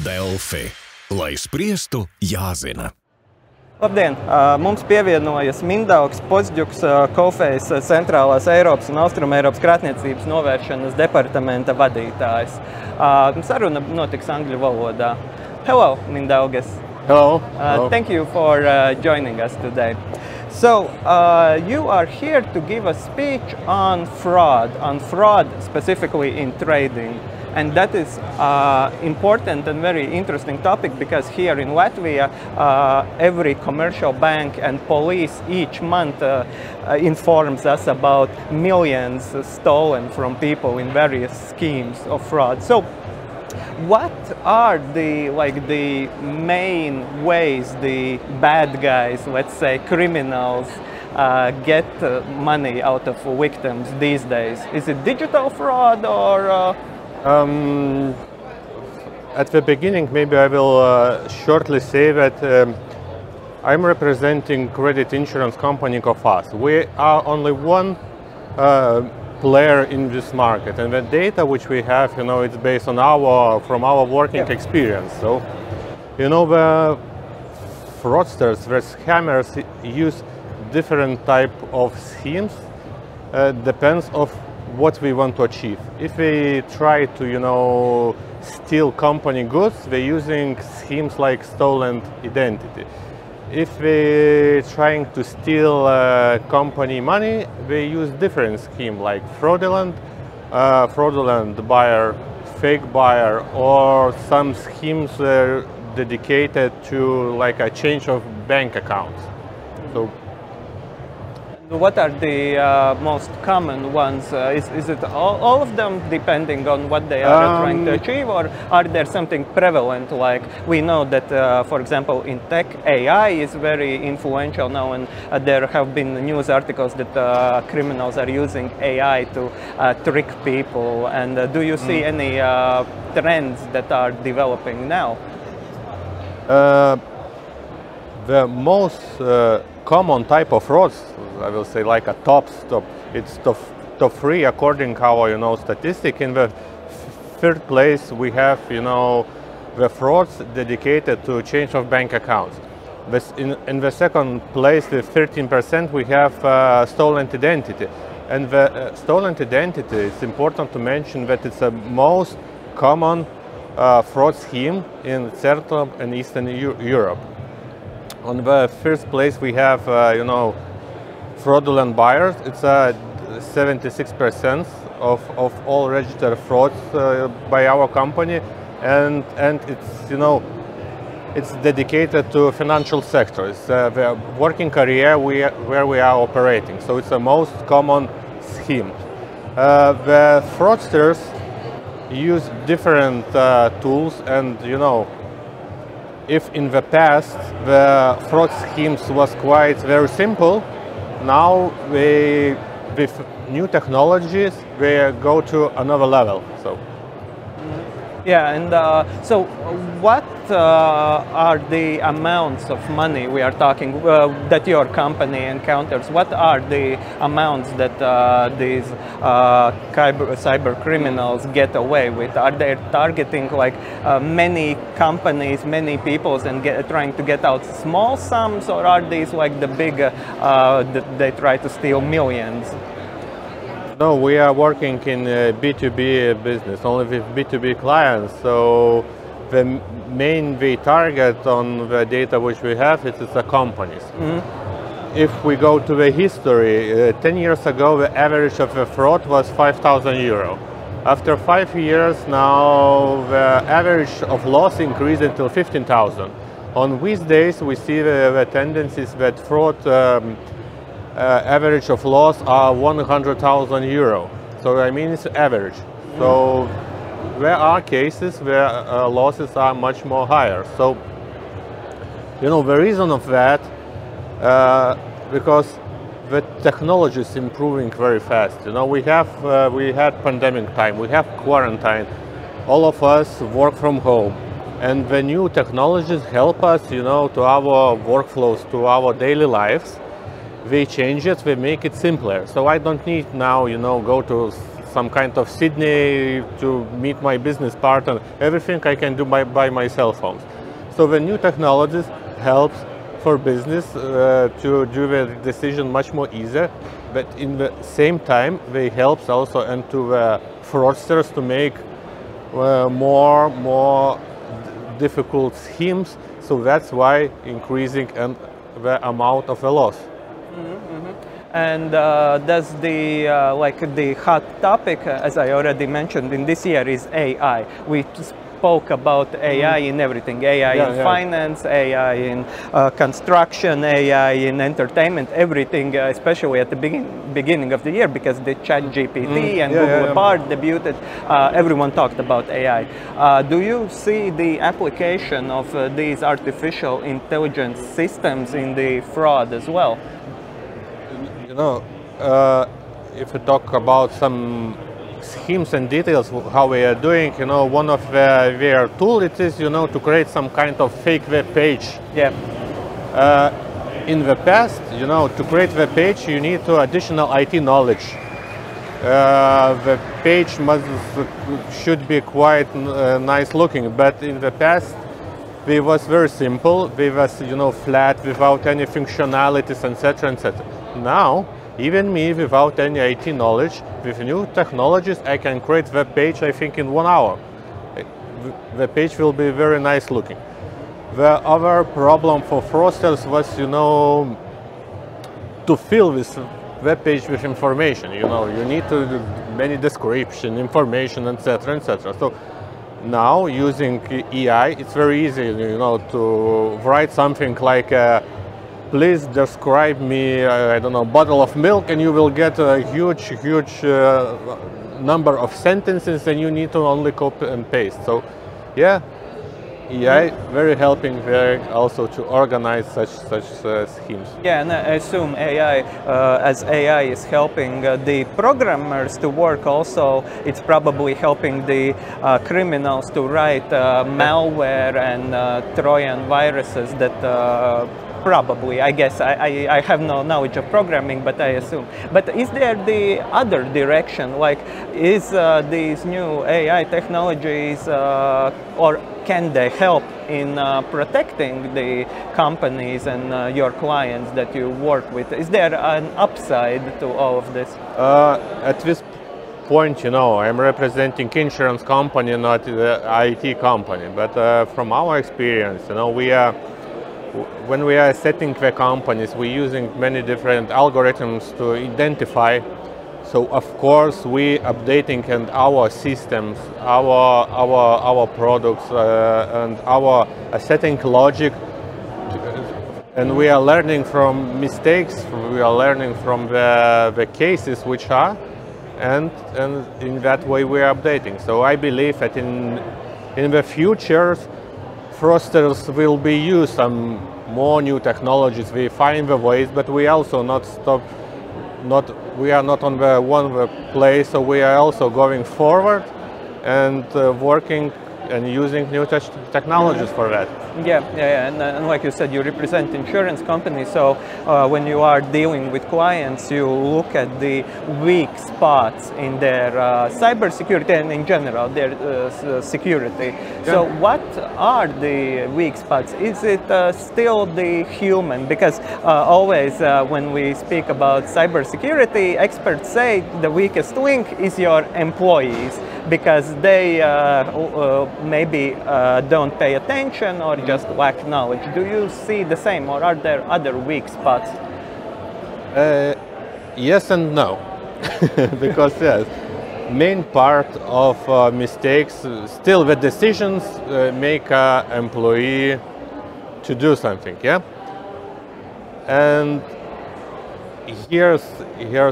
Delfi. Lai spriestu, jāzina. Labdien! Mums pievienojas Mindaugs Podzjuks, Kofejas centrālās Eiropas un Austrumeiropas krāpniecības novēršanas departamenta vadītājs. Saruna notiks angļu valodā. Hello, Mindaugas. Hello. Thank you for joining us today. So, you are here to give a speech on fraud specifically in trading. And that is important and very interesting topic because here in Latvia, every commercial bank and police each month informs us about millions stolen from people in various schemes of fraud. So, what are the main ways the bad guys, let's say criminals, get money out of victims these days? Is it digital fraud or? At the beginning, maybe I will shortly say that I'm representing credit insurance company Kofas. We are only one player in this market, and the data which we have, it's based on from our working experience. So, the fraudsters, the scammers use different type of schemes. Depends of what we want to achieve. If we try to, steal company goods, we're using schemes like stolen identity. If we're trying to steal company money, we use different scheme like fraudulent buyer, fake buyer, or some schemes dedicated to like a change of bank accounts. So, what are the most common ones? Is it all of them depending on what they are trying to achieve, or are there something prevalent? Like we know that, for example, in tech, AI is very influential now, and there have been news articles that criminals are using AI to trick people. And do you see any trends that are developing now? The most common type of frauds, I will say, like a it's top three according to our statistic. In the third place, we have the frauds dedicated to change of bank accounts. In the second place, the 13%, we have stolen identity. And the stolen identity, it's important to mention that it's the most common fraud scheme in Central and Eastern Europe. On the first place, we have, fraudulent buyers. It's 76% of all registered frauds by our company, and it's it's dedicated to financial sector. It's the working area where we are operating. So it's the most common scheme. The fraudsters use different tools, and if in the past the fraud schemes was very simple, now with new technologies we go to another level. So. Yeah, and so what are the amounts of money we are talking that your company encounters? What are the amounts that these cyber criminals get away with? Are they targeting like many companies, many people, and trying to get out small sums, or are these like the big that they try to steal millions? No, we are working in B2B business, only with B2B clients. So the main target on the data which we have is the companies. If we go to the history, 10 years ago the average of the fraud was 5,000 euro. After 5 years now the average of loss increased until 15,000. On these days we see the tendencies that fraud average of loss are 100,000 euro. So I mean it's average. So there are cases where losses are much more higher. So the reason of that, because the technology is improving very fast. We had pandemic time, we have quarantine. All of us work from home, and the new technologies help us, to our workflows, to our daily lives. We change it, we make it simpler. So I don't need now, go to some kind of Sydney to meet my business partner. Everything I can do by my cell phones. So the new technologies helps for business to do the decision much more easier, but in the same time they helps also into the fraudsters to make more difficult schemes. So that's why increasing the amount of the loss. And does the the hot topic, as I already mentioned, in this year is AI. We spoke about AI in everything, AI in finance, AI in construction, AI in entertainment, everything, especially at the beginning of the year, because the ChatGPT and Google Bard debuted, everyone talked about AI. Do you see the application of these artificial intelligence systems in the fraud as well? You know, if we talk about some schemes and details how we are doing, you know, one of their tools it is, you know, to create some kind of fake web page. Yeah. In the past, you know, to create the page you need additional IT knowledge. The page should be quite nice looking, but in the past it was very simple. It was, you know, flat without any functionalities, etc., etc. Now, even me, without any IT knowledge, with new technologies, I can create web page, I think, in 1 hour. The page will be very nice looking. The other problem for fraudsters was, you know, to fill this web page with information. You know, you need to do many description, information, etc., etc. So now, using AI, it's very easy, you know, to write something like please describe me, I don't know, bottle of milk, and you will get a huge number of sentences, and you need to only copy and paste. So, yeah, AI very helping there also to organize such schemes. Yeah, and I assume AI, as AI is helping the programmers to work, also it's probably helping the criminals to write malware and Trojan viruses that probably, I guess, I have no knowledge of programming, but I assume. But is there the other direction? Like, is these new AI technologies, or can they help in protecting the companies and your clients that you work with? Is there an upside to all of this? At this point, you know, I'm representing insurance company, not the IT company. But from our experience, you know, when we are setting the companies, we're using many different algorithms to identify. So of course we updating and our systems, our products and our setting logic, and we are learning from mistakes. We are learning from the cases which are, and in that way we are updating. So I believe that in the future, fraudsters will be used some more new technologies. We find the ways, but we also not stop. We are not on the one place, so we are also going forward and working and using new technologies for that. Yeah, and like you said, you represent insurance companies, so when you are dealing with clients, you look at the weak spots in their cybersecurity and in general their security. Yeah. So what are the weak spots? Is it still the human? Because always when we speak about cybersecurity, experts say the weakest link is your employees, because they maybe don't pay attention or just lack knowledge. Do you see the same, or are there other weak spots? Yes and no. Because yes, main part of mistakes, still the decisions make an employee to do something, yeah? And here's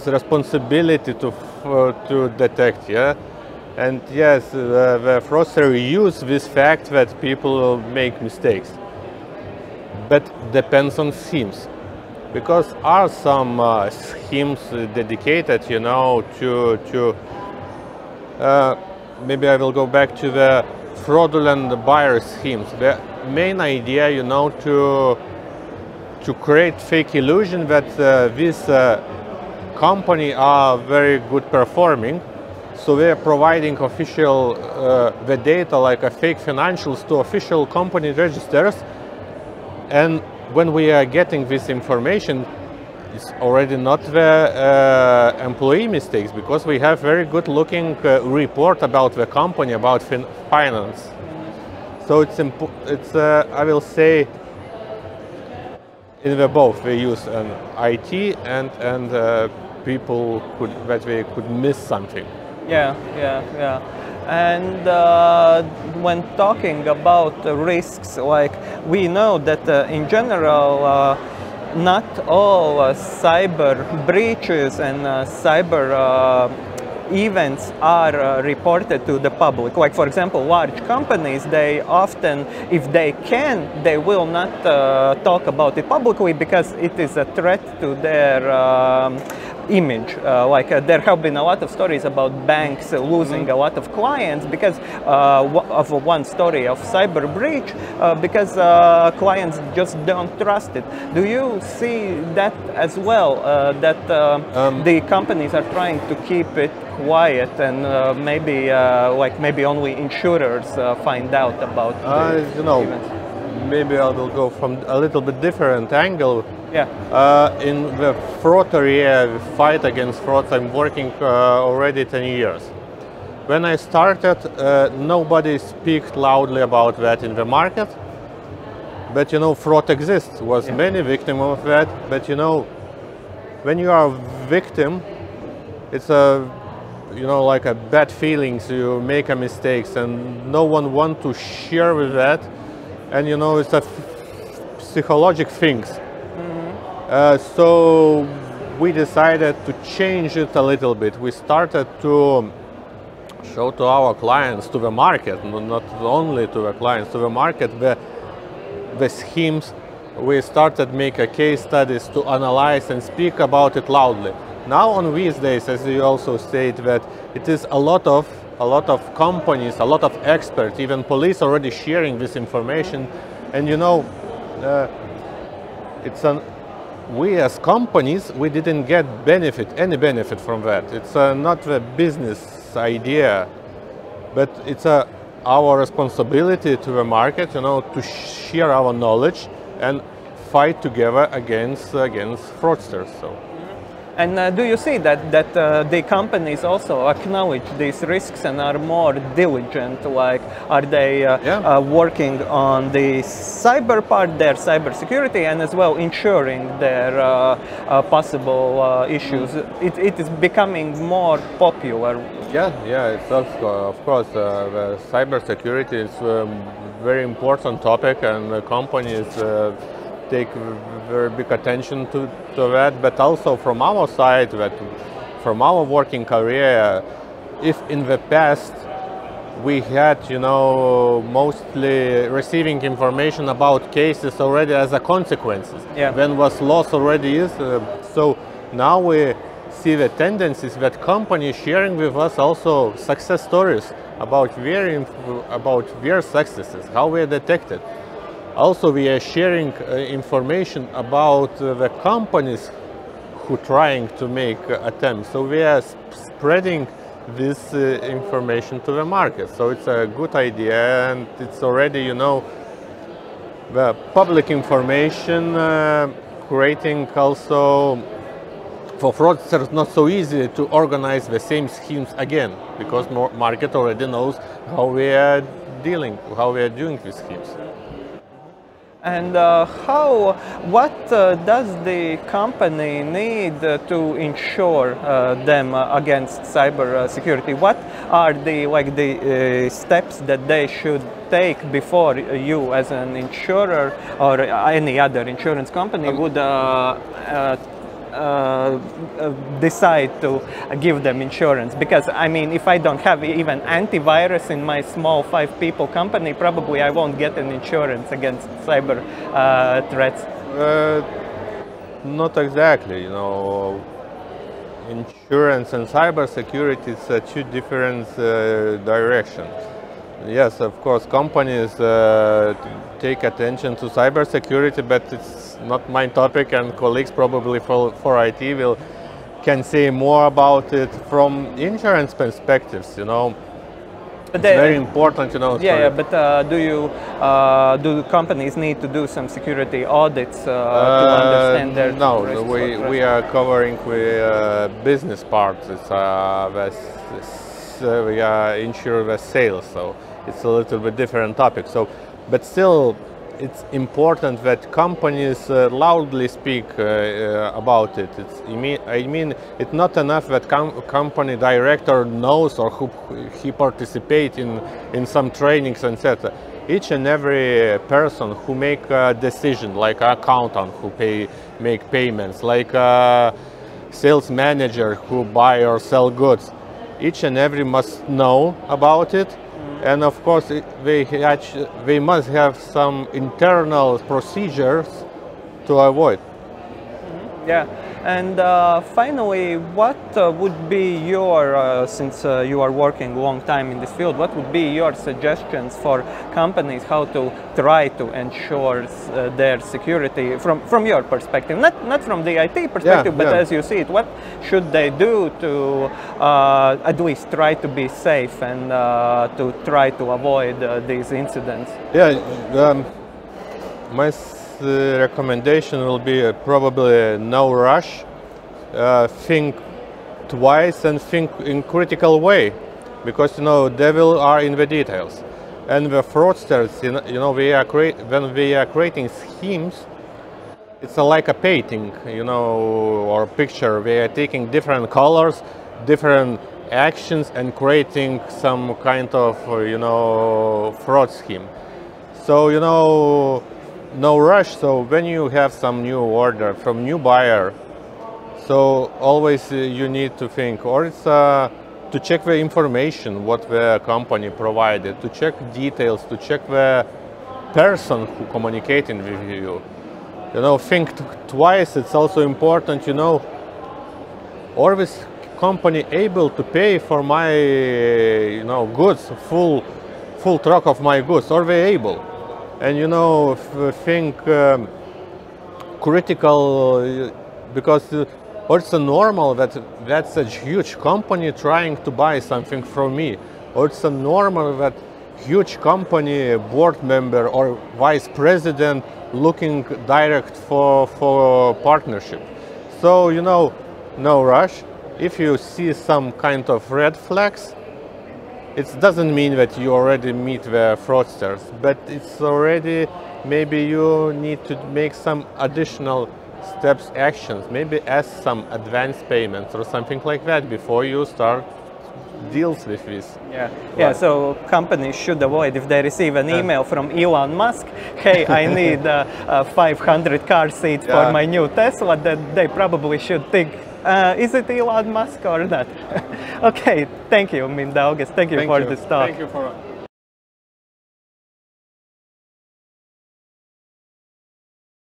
the responsibility to detect, yeah? And yes, the fraudster use this fact that people make mistakes, but depends on schemes, because are some schemes dedicated, you know, to maybe I will go back to the fraudulent buyer schemes. The main idea, you know, to create fake illusion that this company are very good performing. So we are providing official the data like a fake financials to official company registers, and when we are getting this information, it's already not the employee mistakes, because we have very good looking report about the company, about finance. So it's I will say, in the both we use an IT and people that we could miss something. Yeah. And when talking about risks, like we know that in general, not all cyber breaches and cyber events are reported to the public. Like, for example, large companies, they often, if they can, they will not talk about it publicly because it is a threat to their image. There have been a lot of stories about banks losing a lot of clients because of one story of cyber breach, because clients just don't trust it. Do you see that as well, that the companies are trying to keep it quiet and maybe only insurers find out about the events? Maybe I will go from a little bit different angle. Yeah. In the fraud area, the fight against frauds, I'm working already 10 years. When I started, nobody speaks loudly about that in the market. But fraud exists. Was many victims of that. But when you are a victim, it's like a bad feelings. You make a mistakes, and no one wants to share with that. And it's a psychological things. So we decided to change it a little bit. We started to show to our clients, to the market, not only to the clients, to the market, the schemes. We started make a case studies to analyze and speak about it loudly. Now on these days, as you also state, that it is a lot of companies, a lot of experts, even police already sharing this information. And we as companies, we didn't get any benefit from that. It's not a business idea, but it's our responsibility to the market, to share our knowledge and fight together against fraudsters. So. And do you see that the companies also acknowledge these risks and are more diligent? Like, are they working on the cyber part, their cyber security, and as well ensuring their possible issues? It is becoming more popular. Yeah, it's also, of course, the cyber security is a very important topic, and the companies take very big attention to that, but also from our side, from our working career, if in the past we had, mostly receiving information about cases already as a consequences, when was loss already is, so now we see the tendencies that companies sharing with us also success stories about their successes, how we are detected. Also, we are sharing information about the companies who are trying to make attempts. So we are spreading this information to the market. So it's a good idea, and it's already, the public information, creating also for fraudsters not so easy to organize the same schemes again, because market already knows how we are doing these schemes. And what does the company need to ensure them against cyber security? What are the steps that they should take before you, as an insurer or any other insurance company, would decide to give them insurance? Because I mean, if I don't have even antivirus in my small 5-people company, probably I won't get an insurance against cyber threats. Not exactly, insurance and cyber security is two different directions. Yes, of course, companies take attention to cybersecurity, but it's not my topic, and colleagues probably for IT can say more about it from insurance perspectives, you know. It's very important, you know. Yeah, but do companies need to do some security audits to understand their No, risks? we are covering with business parts. It's we are insure the sales, so it's a little bit different topic. So, but still, it's important that companies loudly speak about it. I mean, it's not enough that company director knows or he participates in some trainings, etc. Each and every person who make a decision, like an accountant who make payments, like a sales manager who buy or sell goods, each and every must know about it. And of course, they must have some internal procedures to avoid. Yeah, and finally, what would be your, since you are working a long time in this field, what would be your suggestions for companies how to try to ensure their security from your perspective, not from the IT perspective, but as you see it, what should they do to at least try to be safe and to try to avoid these incidents? Yeah, my recommendation will be probably no rush. Think twice and think in critical way, because you know devil are in the details, and the fraudsters, you know, when we are creating schemes, it's like a painting, you know, or picture. We are taking different colors, different actions, and creating some kind of you know fraud scheme. So you know, no rush. So when you have some new order from new buyer, so always you need to think, or it's to check the information what the company provided, to check details, to check the person who communicating with you. You know, think twice. It's also important, you know, or this company able to pay for my you know goods, full truck of my goods, or they able. And you know, think critical, because or it's normal that that's a huge company trying to buy something from me, or it's normal that huge company board member or vice president looking direct for partnership. So you know, no rush. If you see some kind of red flags, it doesn't mean that you already meet the fraudsters, but it's already maybe you need to make some additional steps, actions, maybe ask some advance payments or something like that before you start deals with this. Yeah. So companies should avoid, if they receive an email from Elon Musk, hey, I need 500 car seats for my new Tesla, that they probably should think, is it Elon Musk or not? Okay, thank you, Mindaugs. Thank you for this talk. Thank you for